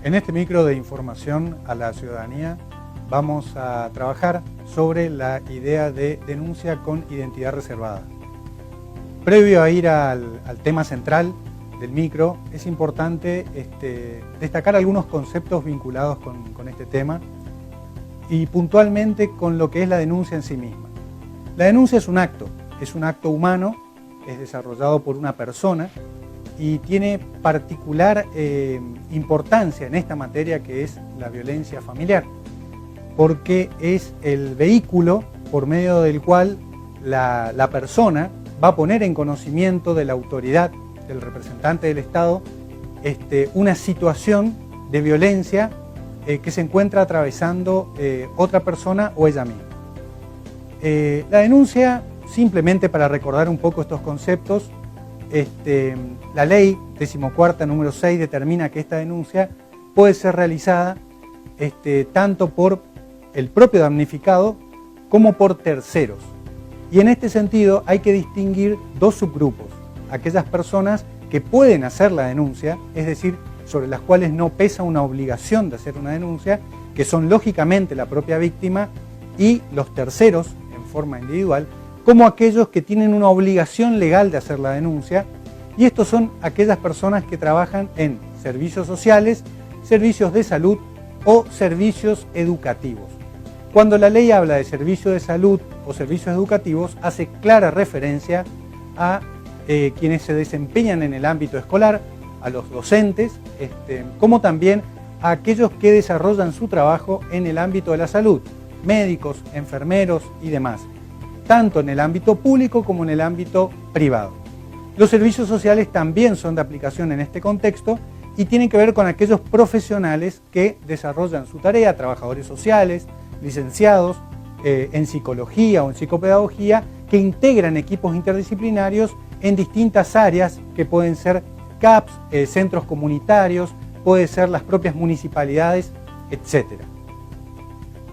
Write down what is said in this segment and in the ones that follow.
En este micro de información a la ciudadanía vamos a trabajar sobre la idea de denuncia con identidad reservada. Previo a ir al tema central del micro, es importante destacar algunos conceptos vinculados con este tema y puntualmente con lo que es la denuncia en sí misma. La denuncia es un acto humano, es desarrollado por una persona y tiene particular importancia en esta materia que es la violencia familiar, porque es el vehículo por medio del cual la persona va a poner en conocimiento de la autoridad, del representante del Estado, una situación de violencia que se encuentra atravesando otra persona o ella misma. La denuncia, simplemente para recordar un poco estos conceptos, la ley 14ª número 6 determina que esta denuncia puede ser realizada tanto por el propio damnificado como por terceros. Y en este sentido hay que distinguir dos subgrupos: aquellas personas que pueden hacer la denuncia, es decir, sobre las cuales no pesa una obligación de hacer una denuncia, que son lógicamente la propia víctima, y los terceros en forma individual, como aquellos que tienen una obligación legal de hacer la denuncia, y estos son aquellas personas que trabajan en servicios sociales, servicios de salud o servicios educativos. Cuando la ley habla de servicios de salud o servicios educativos, hace clara referencia a quienes se desempeñan en el ámbito escolar, a los docentes, como también a aquellos que desarrollan su trabajo en el ámbito de la salud, médicos, enfermeros y demás, tanto en el ámbito público como en el ámbito privado. Los servicios sociales también son de aplicación en este contexto y tienen que ver con aquellos profesionales que desarrollan su tarea, trabajadores sociales, licenciados en psicología o en psicopedagogía, que integran equipos interdisciplinarios en distintas áreas que pueden ser CAPS, centros comunitarios, pueden ser las propias municipalidades, etc.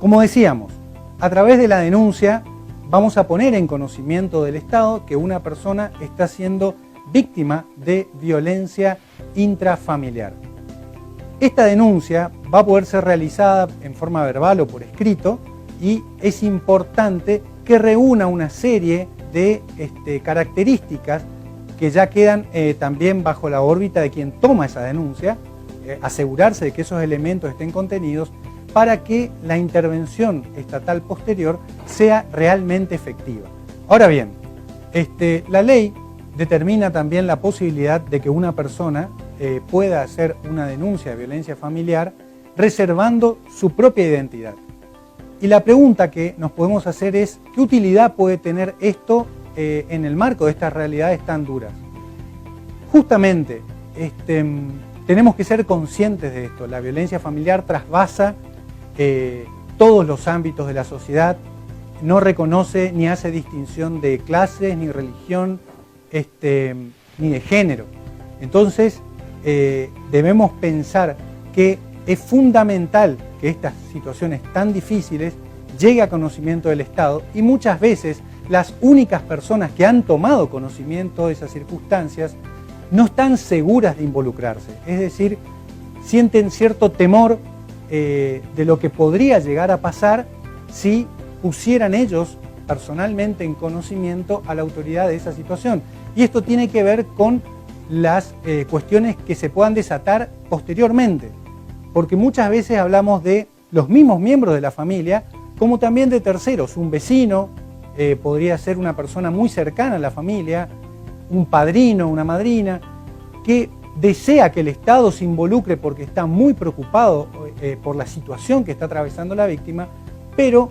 Como decíamos, a través de la denuncia vamos a poner en conocimiento del Estado que una persona está siendo víctima de violencia intrafamiliar. Esta denuncia va a poder ser realizada en forma verbal o por escrito, y es importante que reúna una serie de características que ya quedan también bajo la órbita de quien toma esa denuncia, asegurarse de que esos elementos estén contenidos para que la intervención estatal posterior sea realmente efectiva. Ahora bien, la ley determina también la posibilidad de que una persona pueda hacer una denuncia de violencia familiar reservando su propia identidad. Y la pregunta que nos podemos hacer es: ¿qué utilidad puede tener esto en el marco de estas realidades tan duras? Justamente, tenemos que ser conscientes de esto. La violencia familiar trasvasa todos los ámbitos de la sociedad, no reconoce ni hace distinción de clases, ni religión, ni de género. Entonces, debemos pensar que es fundamental que estas situaciones tan difíciles lleguen a conocimiento del Estado, y muchas veces las únicas personas que han tomado conocimiento de esas circunstancias no están seguras de involucrarse, es decir, sienten cierto temor de lo que podría llegar a pasar si pusieran ellos personalmente en conocimiento a la autoridad de esa situación. Y esto tiene que ver con las cuestiones que se puedan desatar posteriormente, porque muchas veces hablamos de los mismos miembros de la familia, como también de terceros. Un vecino podría ser una persona muy cercana a la familia, un padrino, una madrina, que desea que el Estado se involucre porque está muy preocupado por la situación que está atravesando la víctima, pero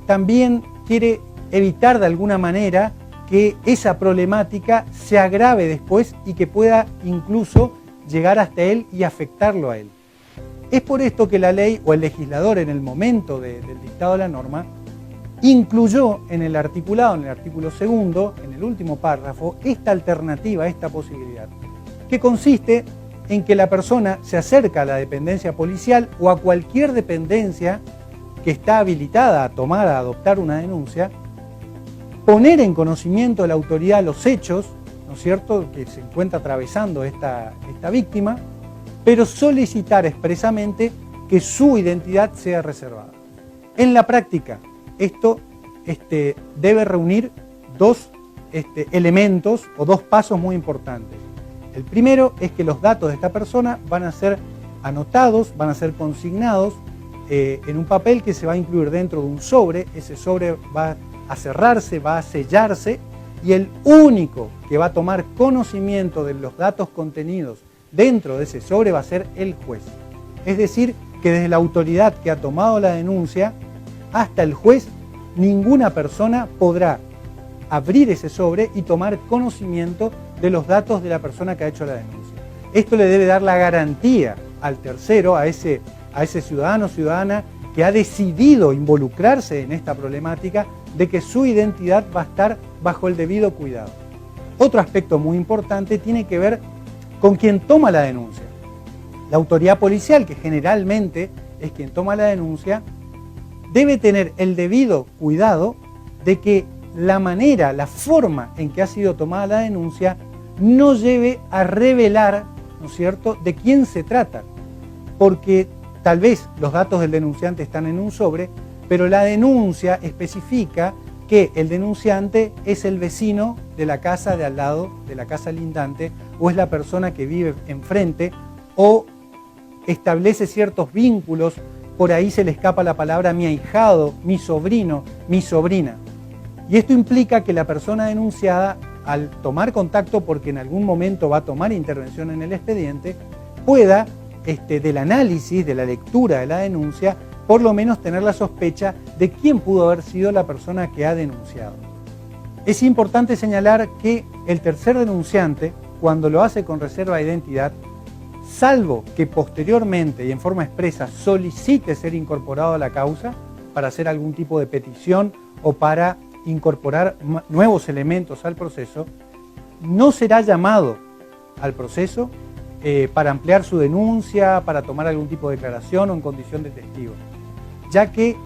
también quiere evitar de alguna manera que esa problemática se agrave después y que pueda incluso llegar hasta él y afectarlo a él. Es por esto que la ley o el legislador, en el momento del dictado de la norma, incluyó en el articulado, en el artículo 2, en el último párrafo, esta alternativa, esta posibilidad, que consiste en que la persona se acerca a la dependencia policial o a cualquier dependencia que está habilitada a tomar, a adoptar una denuncia, poner en conocimiento de la autoridad los hechos, ¿no es cierto?, que se encuentra atravesando esta víctima, pero solicitar expresamente que su identidad sea reservada. En la práctica, esto debe reunir dos elementos o dos pasos muy importantes. El primero es que los datos de esta persona van a ser anotados, van a ser consignados en un papel que se va a incluir dentro de un sobre. Ese sobre va a cerrarse, va a sellarse, y el único que va a tomar conocimiento de los datos contenidos dentro de ese sobre va a ser el juez. Es decir, que desde la autoridad que ha tomado la denuncia hasta el juez, ninguna persona podrá abrir ese sobre y tomar conocimiento de los datos de la persona que ha hecho la denuncia. Esto le debe dar la garantía al tercero, a ese ciudadano o ciudadana que ha decidido involucrarse en esta problemática, de que su identidad va a estar bajo el debido cuidado. Otro aspecto muy importante tiene que ver con quien toma la denuncia. La autoridad policial, que generalmente es quien toma la denuncia, debe tener el debido cuidado de que la manera, la forma en que ha sido tomada la denuncia no lleve a revelar, ¿no es cierto?, de quién se trata. Porque tal vez los datos del denunciante están en un sobre, pero la denuncia especifica que el denunciante es el vecino de la casa de al lado, de la casa lindante, o es la persona que vive enfrente, o establece ciertos vínculos. Por ahí se le escapa la palabra mi ahijado, mi sobrino, mi sobrina. Y esto implica que la persona denunciada, al tomar contacto, porque en algún momento va a tomar intervención en el expediente, pueda, del análisis, de la lectura de la denuncia, por lo menos tener la sospecha de quién pudo haber sido la persona que ha denunciado. Es importante señalar que el tercer denunciante, cuando lo hace con reserva de identidad, salvo que posteriormente y en forma expresa solicite ser incorporado a la causa para hacer algún tipo de petición o para incorporar nuevos elementos al proceso, no será llamado al proceso para ampliar su denuncia, para tomar algún tipo de declaración o en condición de testigo, ya que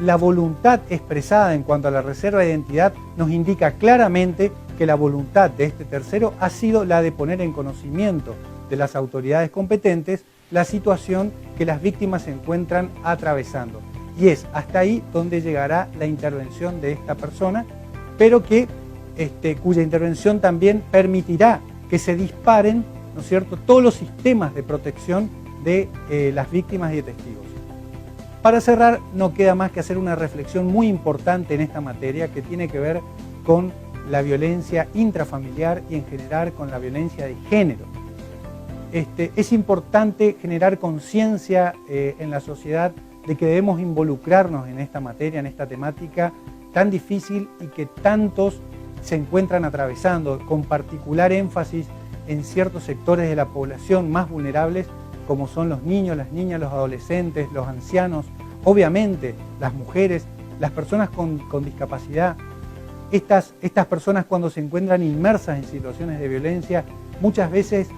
la voluntad expresada en cuanto a la reserva de identidad nos indica claramente que la voluntad de este tercero ha sido la de poner en conocimiento de las autoridades competentes la situación que las víctimas se encuentran atravesando. Y es hasta ahí donde llegará la intervención de esta persona, pero que, cuya intervención también permitirá que se disparen, ¿no es cierto?, todos los sistemas de protección de las víctimas y de testigos. Para cerrar, no queda más que hacer una reflexión muy importante en esta materia que tiene que ver con la violencia intrafamiliar y en general con la violencia de género. Es importante generar conciencia en la sociedad de que debemos involucrarnos en esta materia, en esta temática tan difícil y que tantos se encuentran atravesando, con particular énfasis en ciertos sectores de la población más vulnerables, como son los niños, las niñas, los adolescentes, los ancianos, obviamente las mujeres, las personas con discapacidad. Estas personas, cuando se encuentran inmersas en situaciones de violencia, muchas veces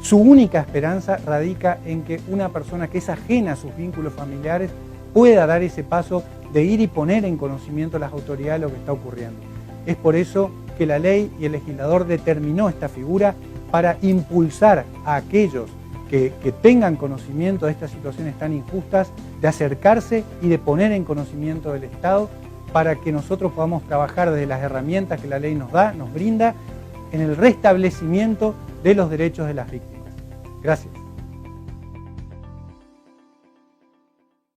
su única esperanza radica en que una persona que es ajena a sus vínculos familiares pueda dar ese paso de ir y poner en conocimiento a las autoridades lo que está ocurriendo. Es por eso que la ley y el legislador determinó esta figura para impulsar a aquellos que tengan conocimiento de estas situaciones tan injustas, de acercarse y de poner en conocimiento del Estado, para que nosotros podamos trabajar desde las herramientas que la ley nos da, nos brinda, en el restablecimiento de los derechos de las víctimas. Gracias.